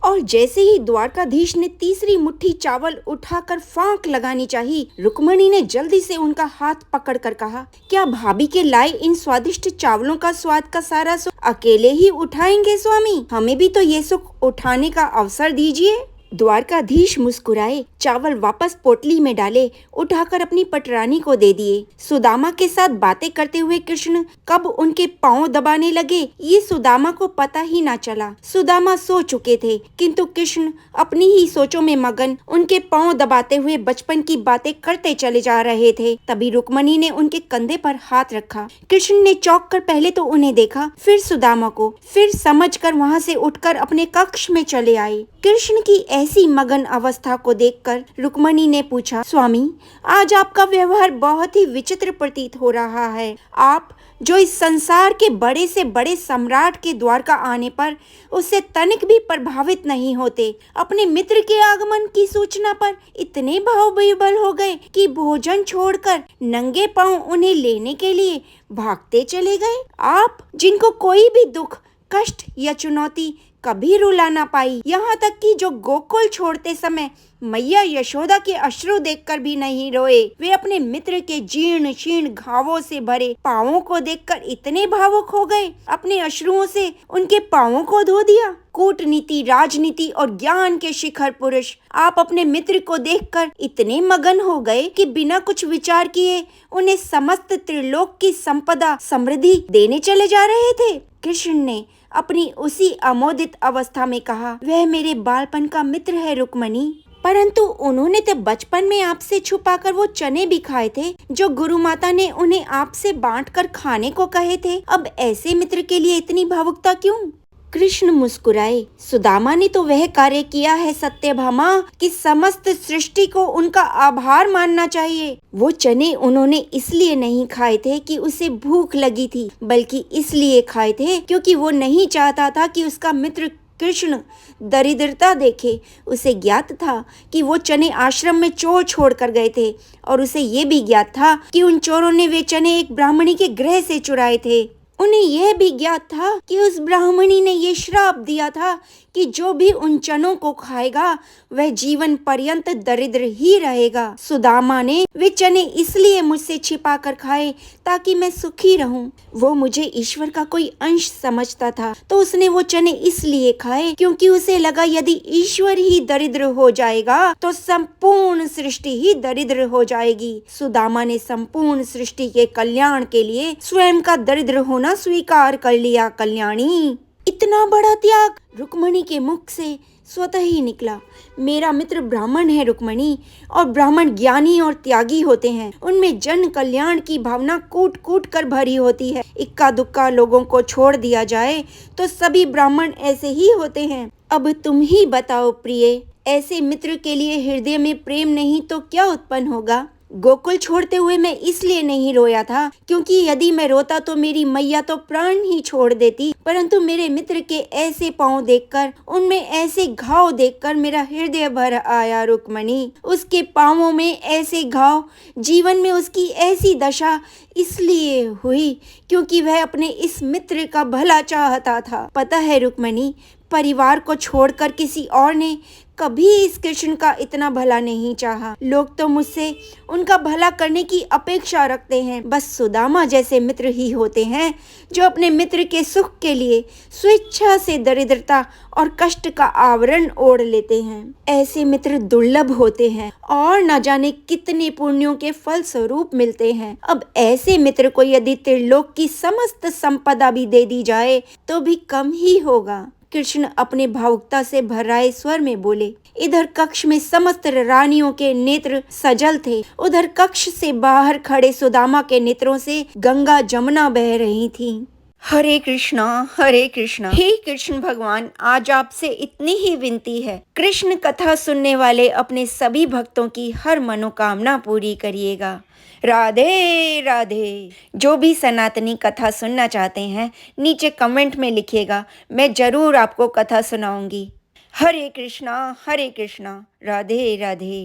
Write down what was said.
और जैसे ही द्वारकाधीश ने तीसरी मुट्ठी चावल उठाकर फांक लगानी चाही, रुक्मणी ने जल्दी से उनका हाथ पकड़कर कहा, क्या भाभी के लाए इन स्वादिष्ट चावलों का स्वाद का सारा सुख अकेले ही उठाएंगे स्वामी? हमें भी तो ये सुख उठाने का अवसर दीजिए। द्वारकाधीश मुस्कुराए, चावल वापस पोटली में डाले, उठाकर अपनी पटरानी को दे दिए। सुदामा के साथ बातें करते हुए कृष्ण कब उनके पांव दबाने लगे, ये सुदामा को पता ही ना चला। सुदामा सो चुके थे, किंतु कृष्ण अपनी ही सोचों में मगन उनके पांव दबाते हुए बचपन की बातें करते चले जा रहे थे। तभी रुक्मणी ने उनके कंधे पर हाथ रखा। कृष्ण ने चौंक कर पहले तो उन्हें देखा, फिर सुदामा को, फिर समझकर वहाँ से उठकर अपने कक्ष में चले आए। कृष्ण की ऐसी मगन अवस्था को देखकर रुक्मणी ने पूछा, स्वामी, आज आपका व्यवहार बहुत ही विचित्र प्रतीत हो रहा है। आप जो इस संसार के बड़े से बड़े सम्राट के द्वारका आने पर उससे तनिक भी प्रभावित नहीं होते, अपने मित्र के आगमन की सूचना पर इतने भावविह्वल हो गए कि भोजन छोड़कर नंगे पांव उन्हें लेने के लिए भागते चले गए। आप जिनको कोई भी दुख, कष्ट या चुनौती कभी रुला ना पाई, यहाँ तक कि जो गोकुल छोड़ते समय मैया यशोदा के अश्रु देखकर भी नहीं रोए, वे अपने मित्र के जीर्ण शीर्ण घावों से भरे पांवों को देखकर इतने भावुक हो गए, अपने अश्रुओं से उनके पांवों को धो दिया। कूटनीति, राजनीति और ज्ञान के शिखर पुरुष, आप अपने मित्र को देखकर इतने मगन हो गए कि बिना कुछ विचार किए उन्हें समस्त त्रिलोक की संपदा समृद्धि देने चले जा रहे थे। कृष्ण ने अपनी उसी अमोदित अवस्था में कहा, वह मेरे बालपन का मित्र है रुक्मणी, परंतु उन्होंने तो बचपन में आपसे छुपाकर वो चने भी खाए थे जो गुरु माता ने उन्हें आपसे बांटकर खाने को कहे थे। अब ऐसे मित्र के लिए इतनी भावुकता क्यों? कृष्ण मुस्कुराए, सुदामा ने तो वह कार्य किया है सत्यभामा कि समस्त सृष्टि को उनका आभार मानना चाहिए। वो चने उन्होंने इसलिए नहीं खाए थे कि उसे भूख लगी थी, बल्कि इसलिए खाए थे क्योंकि वो नहीं चाहता था कि उसका मित्र कृष्ण दरिद्रता देखे। उसे ज्ञात था कि वो चने आश्रम में चोर छोड़ कर गए थे, और उसे ये भी ज्ञात था कि उन चोरों ने वे चने एक ब्राह्मणी के गृह से चुराए थे। उन्हें यह भी ज्ञात था कि उस ब्राह्मणी ने ये श्राप दिया था कि जो भी उन चनों को खाएगा वह जीवन पर्यंत दरिद्र ही रहेगा। सुदामा ने वे चने इसलिए मुझसे छिपा कर खाए ताकि मैं सुखी रहूं। वो मुझे ईश्वर का कोई अंश समझता था, तो उसने वो चने इसलिए खाए क्योंकि उसे लगा यदि ईश्वर ही दरिद्र हो जाएगा तो संपूर्ण सृष्टि ही दरिद्र हो जाएगी। सुदामा ने संपूर्ण सृष्टि के कल्याण के लिए स्वयं का दरिद्र होना स्वीकार कर लिया। कल्याणी, इतना बड़ा त्याग रुक्मणी के मुख से स्वतः ही निकला। मेरा मित्र ब्राह्मण है रुक्मणी, और ब्राह्मण ज्ञानी और त्यागी होते हैं। उनमें जन कल्याण की भावना कूट कूट कर भरी होती है। इक्का दुक्का लोगों को छोड़ दिया जाए तो सभी ब्राह्मण ऐसे ही होते हैं। अब तुम ही बताओ प्रिय, ऐसे मित्र के लिए हृदय में प्रेम नहीं तो क्या उत्पन्न होगा? गोकुल छोड़ते हुए मैं इसलिए नहीं रोया था क्योंकि यदि मैं रोता तो मेरी मैया तो प्राण ही छोड़ देती, परंतु मेरे मित्र के ऐसे पांव देखकर, उनमें ऐसे घाव देखकर मेरा हृदय भर आया रुक्मणी। उसके पांवों में ऐसे घाव, जीवन में उसकी ऐसी दशा इसलिए हुई क्योंकि वह अपने इस मित्र का भला चाहता था। पता है रुक्मणी, परिवार को छोड़कर किसी और ने कभी इस कृष्ण का इतना भला नहीं चाहा। लोग तो मुझसे उनका भला करने की अपेक्षा रखते हैं। बस सुदामा जैसे मित्र ही होते हैं जो अपने मित्र के सुख के लिए स्वेच्छा से दरिद्रता और कष्ट का आवरण ओढ़ लेते हैं। ऐसे मित्र दुर्लभ होते हैं और न जाने कितने पुण्यों के फल स्वरूप मिलते हैं। अब ऐसे मित्र को यदि त्रिलोक की समस्त संपदा भी दे दी जाए तो भी कम ही होगा। कृष्ण अपने भावुकता से भराए स्वर में बोले। इधर कक्ष में समस्त रानियों के नेत्र सजल थे, उधर कक्ष से बाहर खड़े सुदामा के नेत्रों से गंगा जमुना बह रही थी। हरे कृष्णा हरे कृष्णा। हे कृष्ण भगवान, आज आपसे इतनी ही विनती है, कृष्ण कथा सुनने वाले अपने सभी भक्तों की हर मनोकामना पूरी करिएगा। राधे राधे। जो भी सनातनी कथा सुनना चाहते हैं नीचे कमेंट में लिखिएगा, मैं जरूर आपको कथा सुनाऊंगी। हरे कृष्णा, राधे राधे।